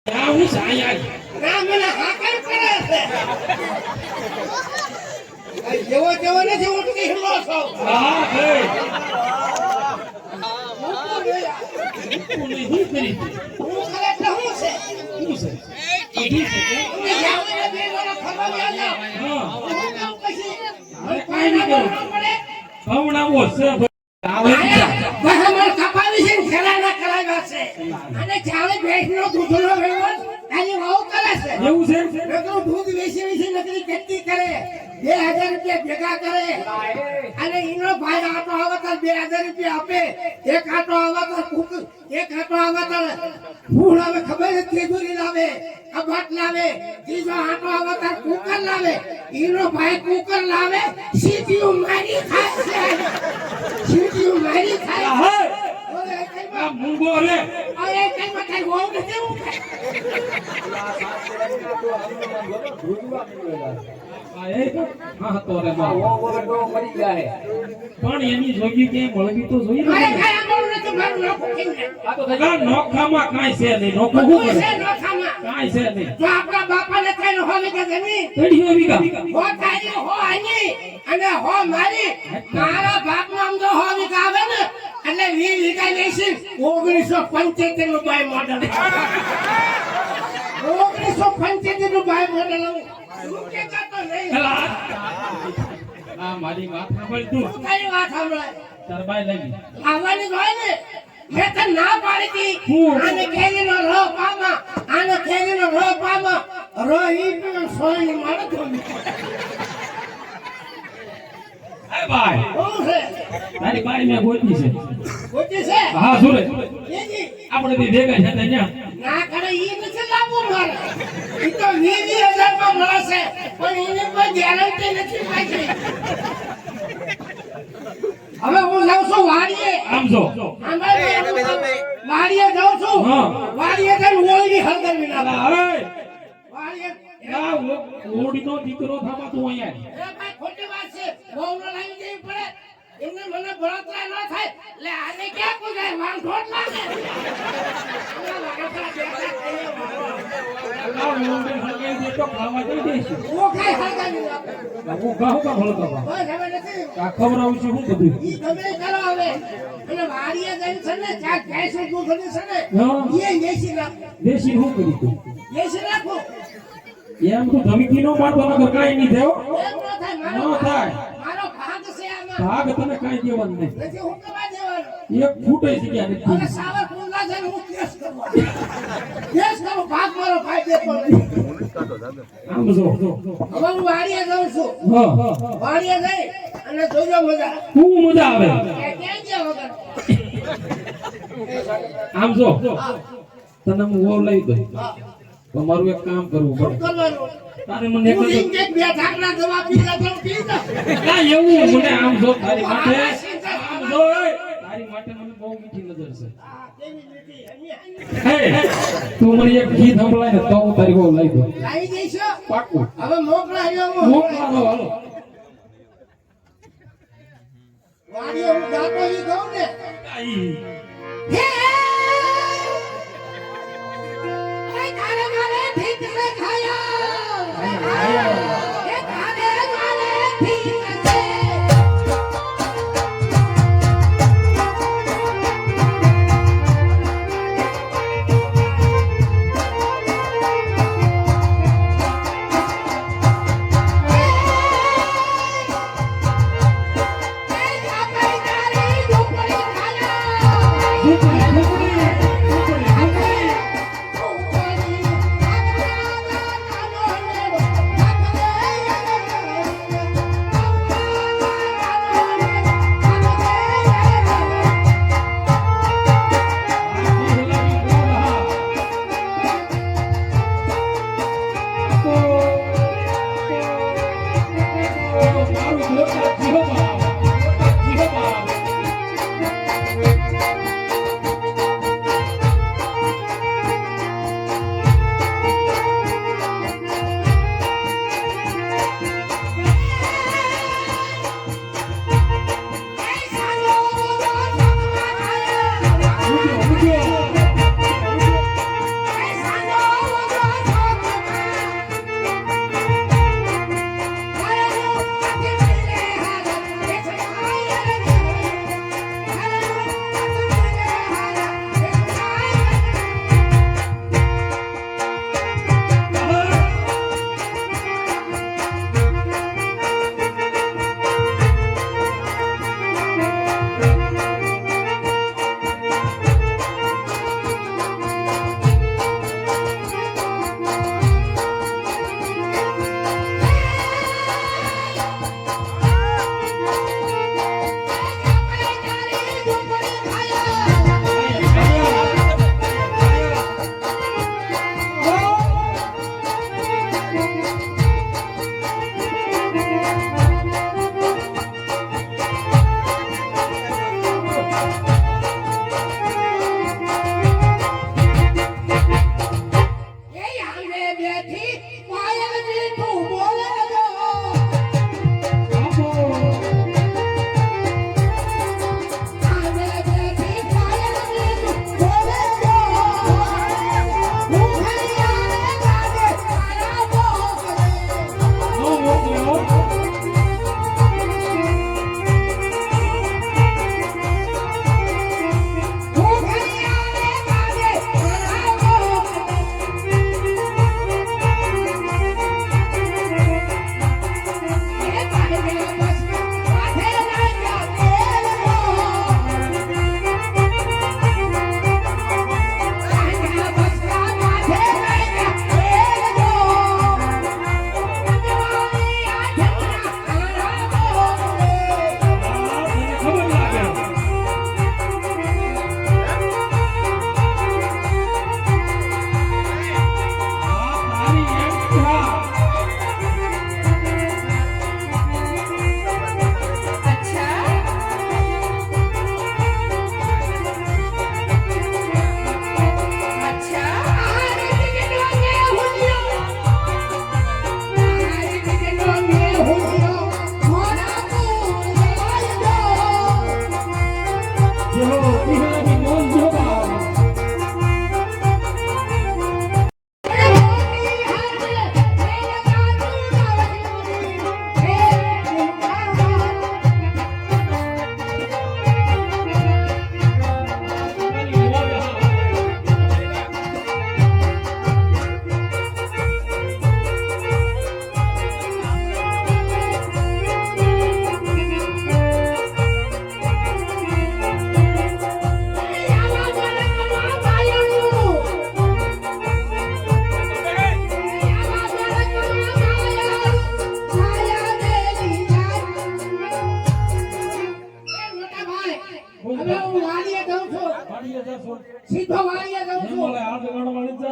આ હું સાયા ના મને હાકર કરે છે જેવો જેવો નથી હું કે હિલો છો હા ભાઈ હું કરે એટલે હું છે ઈડી છે તમે જાવ ને બે વાર ફરવા ગયા હા હું કામ પછી હવે કાઈ નહીં કરું ભવણાવો છે બહાર કપાવી છે ખેલાના કરાવ્યા છે અને ચાલે ભેંસનો દૂધનો વ્યવહાર તારી વાવ કરે છે એવું છે નકરું દૂધ વેચી નકરી કેટલી કરે 2000 રૂપિયા ભેગા કરે અને ઈનો ભાઈ આટો આવે તો 2000 રૂપિયા આપે એક આટો આવે તો કુક એક આટો આવે તો ફૂલ આવે ખબર છે તેજુરી લાવે કબાટ લાવે ત્રીજો આટો આવે તો કુકર લાવે ઈનો ભાઈ કુકર લાવે સીટીઓ મારી ખાય છે સીટીઓ મારી ખાય હા ઓરે કઈ આ મુંગો રે અરે કઈ મથાઈ હોવ ને કેવું હા તો રે પણ એની જોગી કે મળવી તો જોઈએ અરે ને કઈ આંદોલન નથી મારું નોખું કેમ આ નોખામાં કાઈ છે નહીં નોખું શું છે કરે નોખામાં કાઈ છે નહીં જો આપણા બાપાને થઈને હોવી કે જમીન તડીઓ વીઘા હો તારી હો આની અને હો મારી મારા બાપનો આમ જો હો વીઘા આવે ને એટલે 20 વીઘા લેશી 1975 નું બાય મોડલ 1975 નું બાય મોડલ શું કે કાતો નહીં આ મારી વાત સાંભળ તું તું તારી વાત સાંભળાય તરબાઈ લાગી આવવાની હોય ને મેં તો ના પાડી હતી હું? આને કેરીનો રો પામા આને કેરીનો રો પામા રો ઈ પણ સોની મારે તો એ ભાઈ શું છે તારી બાઈ મેં ગોતી છે ગોતી છે હા સુરે કેજી આપણે બે ભેગા છે ત્યાં ના કરે ઈ નથી લાવવું મારે ઈ તો 20,000 માં મળે છે પણ એની કોઈ ગેરંટી નથી પાછી હવે હું જાઉં છું વાડીએ આમ જો વાડીએ જાઉં છું હા. વાડીએ જઈને ઓળડી હળગાવી નાખું. અરે વાડીએ આ ઓડીનો દીકરો થામા તું અહીંયા એ ભાઈ ખોટી વાત છે વહુને લાવી દેવી પડે એમને મને બળતરા ન થાય લે આને ક્યાં કુદાય વાંગ ઠોટ લાગે આના વાગતા બેઠા કહીએ મારો. આ ઓડી હગે જે તો ખાવા દઈ દેશું ઓ કાંઈ હળગાવી નાખું. હું કહું કા ભલો બાબા બસ હવે નથી આ ખવડાવું છું હું બધું ઈ ગમે એ કરો હવે અને વાડીએ જઈને છે ને ચાર ભેંસનું દૂધ છે ને હા. એ દેશી નાખો દેશી હું કરી તું દેશી નાખો એમ તો ધમકી નો મારતો નકર કાઈ નહીં થયો એમ ન થાય ન થાય. મારો ભાગ છે આમાં ભાગ તને કાઈ દેવાનું નહીં નથી હું કરવા દેવાનો એક ફૂટે છે કે અને નથી સાવર કુંડલા છે ને હું કેસ કરવા કેસ કરો ભાગ મારો ભાઈ દેતો નહીં આમ જો હવે હું વાડીએ જાઉં છું હા વાડીએ જઈ અને જોજો મજા હું મજા આવે ક્યાં ગયા વગર આમ જો હા તને હું વો લઈ દઉં હા તો મારું એક કામ કરવું પડે કરવાનું તારે મને એક હું જ ઇન્જેક્ટ બે ઢાકણા દવા પી લેતો પી લે ના એવું મને આમ જો તારી માટે આમ જો એ, તારી માટે મને બહુ મીઠી નજર છે હા કેવી લીધી હે તું મને એક ગીત સંભળાય ને તો હું તારી વો લઈ દઉં લાવી દઈશો પાકું હવે મોકલાયો હું મોકલા દો હાલો વાડીએ હું ગાતો ઈ ગાઉં ને આઈ હે એ તારે મારે ઠીક સે ખાયા એ તારે મારે ઠીક સે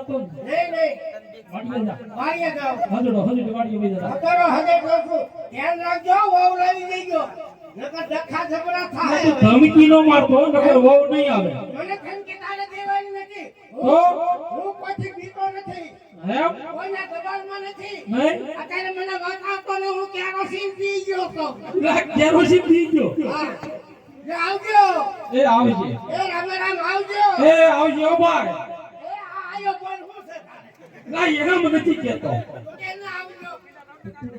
જતો ને નહીં નહીં વાડીએ જા વાડીએ જાઓ હજડો વાડીએ વઈ જા હજારો હજાર જોશું ધ્યાન રાખજો વહુ લાવી દેજો નકર ડખા ઝઘડા થાય ધમકી નો મારતો નકર વહુ નહીં આવે મને ધમકી તારે દેવાની નથી તો હું કોઈથી બીતો નથી એમ કોઈના દબાણમાં નથી નહીં અત્યારે મને વાત આપતો ને હું કેરોસીન પી ગયો તો કેરોસીન પી ગયો હા જે આવજો એ આવજે એ રામ રામ આવજો એ આવજે ઓ ભાઈ એ આયો કોણ હું છે તારે ના એના મને નથી કહેતો કે ના આવજો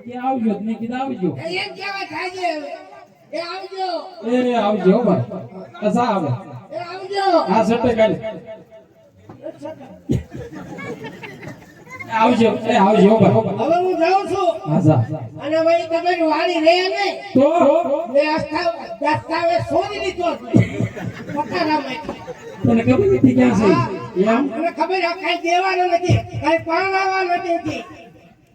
કે આવજો ને કીધા આવજો એ એમ કેવા થાય છે એ આવજો એ આવજો ઓ ભાઈ કસા આવે એ આવજો આ સટે કાઢ આવજો એ આવજો ઓ ભાઈ હવે હું જાઉં છું હા જા અને ભાઈ તમે વાડી રહ્યા ને તો એ દસ્તાવેજ શોધી લીધો પકારામાં તને ખબર નથી ક્યાં છે એમ મને ખબર છે કઈ દેવાનું નથી કઈ પરણાવવાનું નથી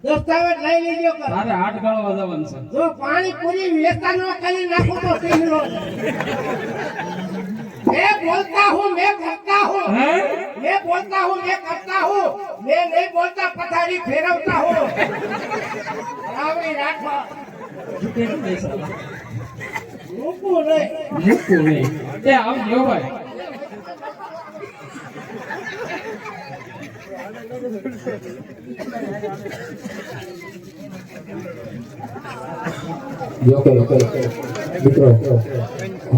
દસ્તાવેજ લઈ લીધો કર તારે હાથ ગાળવા જવાનું છે જો પાણી પૂરી વેચાનો કરી નાખો તો ટીમનો मैं बोलता हूँ मैं करता हूँ हैं मैं बोलता हूँ मैं करता हूँ मैं नहीं बोलता पथारी फेरवता हूँ रावड़ी राठवा झुके नहीं साला रूपू नहीं झुको नहीं ए आवજો ભાઈ જો કે મિત્રો